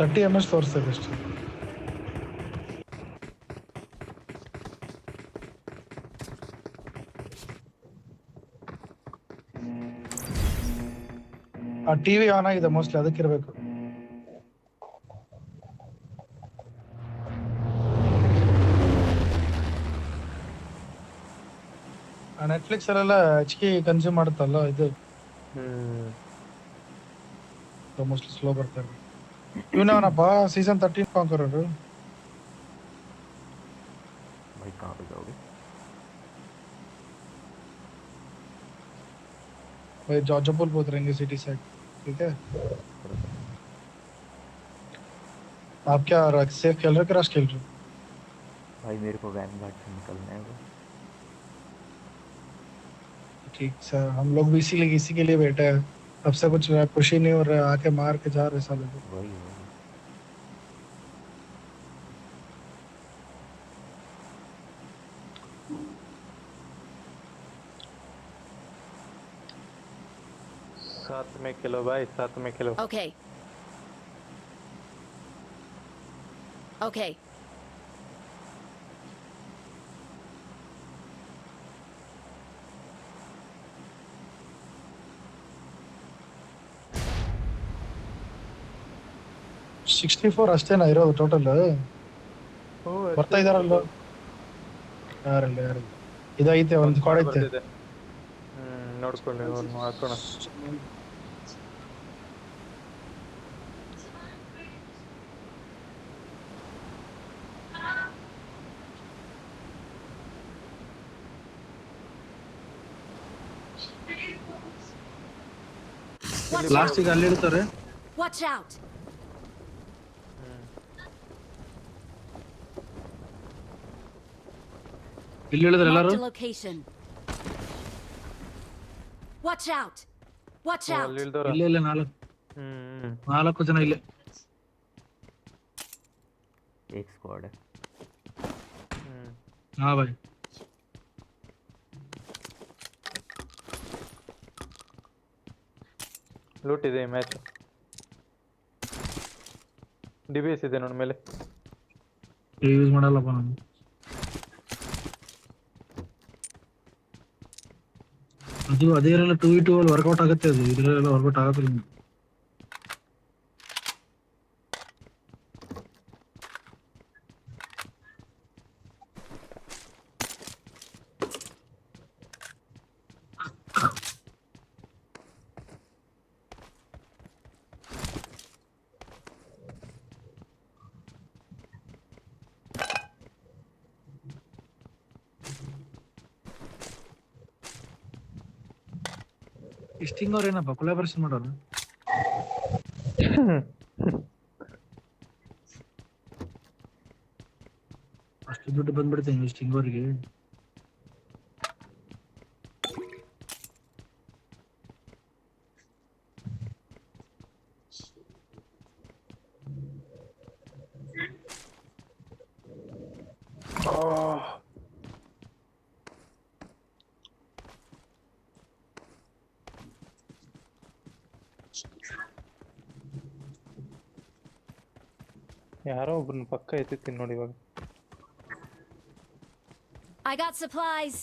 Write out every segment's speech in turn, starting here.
30 ms ತೋರಿಸ್ತದೆ ಅಷ್ಟೇ. ಆ ಟಿವಿ ಆನ್ ಆಗಿದೆ ಮೋಸ್ಟ್ಲಿ ಅದಕ್ಕಿರ್ಬೇಕು. ನೆಟ್ಫ್ಲಿಕ್ಸ್ ಅಲ್ಲೆಲ್ಲ ಹೆಚ್ಚಿಗೆ ಕನ್ಸ್ಯೂಮ್ ಮಾಡುತ್ತಲ್ಲ ಇದು ಮೋಸ್ಟ್ಲಿ ಸ್ಲೋ ಬರ್ತಾರೆ. ಇವನವನಪ್ಪ ಸೀಸನ್ 13 ಕಾಂಕರರು. भाई कहाँ पे जाओगे? भाई जॉर्जपुर रहेंगे सिटी साइड, ठीक है? आप क्या सेफ खेल रहे हो कि रश खेल रहे हो? भाई मेरे को वैनगार्ड से निकलना है बस। ठीक सर, हम लोग भी इसी के लिए बैठे हैं। अब से कुछ खुशी नहीं हो रहा है, आके मार के जा रहे साले को। वही साथ में खेलो भाई, साथ में खेलो। Okay. Okay. $64 ಅಷ್ಟೇನಾ ಇರೋದು ಟೋಟಲ್? ಬರ್ತಾ ಇದಾರಲ್ಲ ಯಾರಲ್ಲ ಇದೈತೆ ಒಂದು ಸ್ಕ್ವಾಡ್ ಐತೆ. ನೋಡ್ಕೊಂಡು ಅವ್ನು ಹಾಕೋಣ. ಲಾಸ್ಟಿಗೆ ಅಲ್ಲಿ ಇಡ್ತಾರೆ. Watch out. ಇಲ್ಲಿ ಇಳಿದ್ರೆ ಎಲ್ಲರೂ. Marked a location. Watch out. Watch out. ಅಲ್ಲಿ ಇಳ್ದವ್ರ. ಇಲ್ಲ ನಾಲ್ಕು ಜನ ಇಲ್ಲೇ. एक स्क्वाड है। हाँ भाई ಲೂಟ್ ಇದೆ ಮ್ಯಾಚ್. ಡಿಬಿಎಸ್ ಇದೆ ನೋಡಿ ಮೇಲೆ. ಯೂಸ್ ಮಾಡಲ್ಲಪ್ಪ ನಾನು. ಅದು ಅದೇ ಇರಲ್ಲ 2v2 ಅಲ್ಲಿ ವರ್ಕೌಟ್ ಆಗುತ್ತೆ, ಅದು ಇದರಲ್ಲ ವರ್ಕೌಟ್ ಆಗೋದಿಲ್ಲ. ಸ್ಟಿಂಗ್ ಅವ್ರ ಏನಪ್ಪ ಕೊಲಾಬರೇಷನ್ ಮಾಡೋರು? ಅಷ್ಟು ದುಡ್ಡು ಬಂದ್ಬಿಡ್ತೇನೆ ಸ್ಟಿಂಗ್ ಅವ್ರಿಗೆ. ಯಾರೋ ಒಬ್ಬನ ಪಕ್ಕ ಎತ್ತಿತ್ತೀನಿ ನೋಡಿ ಇವಾಗ. I got supplies.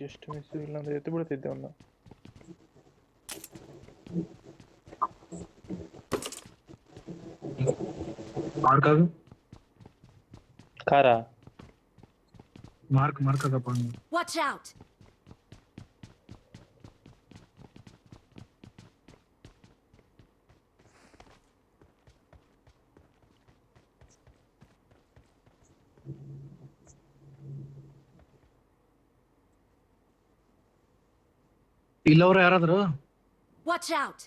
Just miss ಇಲ್ಲ ಅಂದ್ರೆ ಎತ್ತು ಬಿಡ್ತಿದ್ದೆ ಅವನ್ನ. ಕಾರ ಮಾರ್ಕ್ ಆಗಪ್ಪ. Watch out. ಇಲ್ಲವ್ರು ಯಾರಾದ್ರು? Watch out.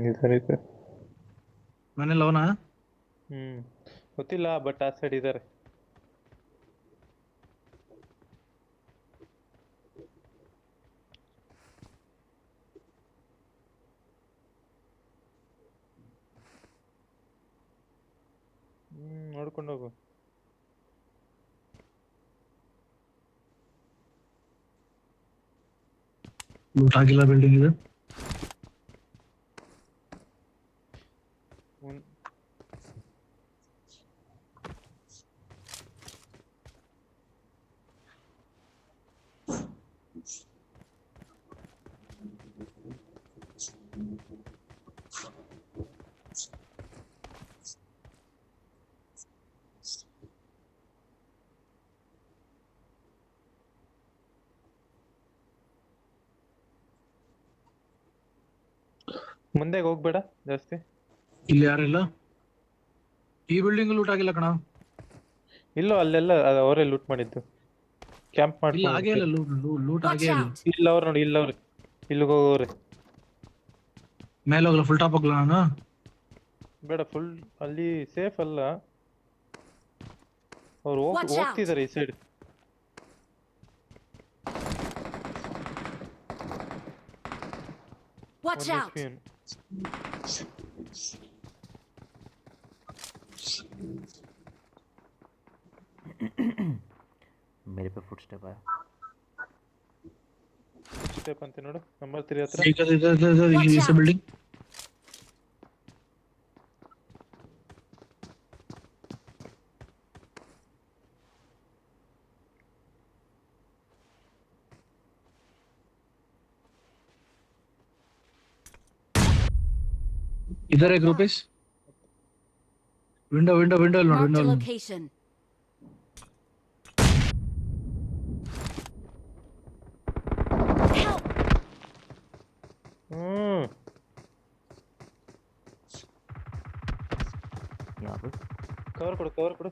ಇದಾರೆ ಮನೇಲಿ ಅವನ? ಗೊತ್ತಿಲ್ಲ ಬಟ್ ಆ ಸೈಡ್ ಇದಾರೆ. ನೋಡ್ಕೊಂಡು ಹೋಗು. ಲೂಟ್ ಆಗಿಲ್ಲ ಬಿಲ್ಡಿಂಗ್ ಇದು. ಮುನ್- ಮುಂದೆ ಹೋಗ್ಬೇಡ ಜಾಸ್ತಿ. ಇಲ್ಲಿ ಯಾರಿಲ್ಲ. ಈ ಬಿಲ್ಡಿಂಗ್ ಲೂಟ್ ಆಗಿಲ್ಲ ಕಣ. ಇಲ್ಲೋ ಅಲ್ಲೆಲ್ಲ ಅವರೇ ಲೂಟ್ ಮಾಡಿದ್ದು. ಕ್ಯಾಂಪ್ ಇಲ್ಲ ಆಗೇ ಇಲ್ಲ ಮಾಡ್ಕೊಂಡು ಲೂಟ್ Watch ಆಗೇ ಇಲ್ಲ. out! ಇಲ್ಲ ಅವ್ರು ನೋಡಿ, ಇಲ್ಲ ಅವ್ರೆ ಇಲ್ಲಿಗೆ ಹೋಗೋರೆ. ಮೇಲೆ ಹೋಗ್ಲ ಫುಲ್ ಟಾಪ್ ಹೋಗ್ಲ ನಾನು. ಬೇಡ, ಫುಲ್ ಅಲ್ಲಿ ಸೇಫ್ ಅಲ್ಲ. ಅವ್ರು Watch out. ಹೋಗ್ತಿದ್ದಾರೆ ಈ ಸೈಡ್. Watch out! मेरे पे फुटस्टेप आया। ಸ್ಟೆಪ್ ಅಂತ ನೋಡು, ನಂಬರ್ 3 ಹತ್ರ. इस बिल्डिंग इधर एक rupees window window window low Marked window a low. location. Help! यहाँ पे ಕವರ್ ಕೊಡು, ಕವರ್ ಕೊಡು.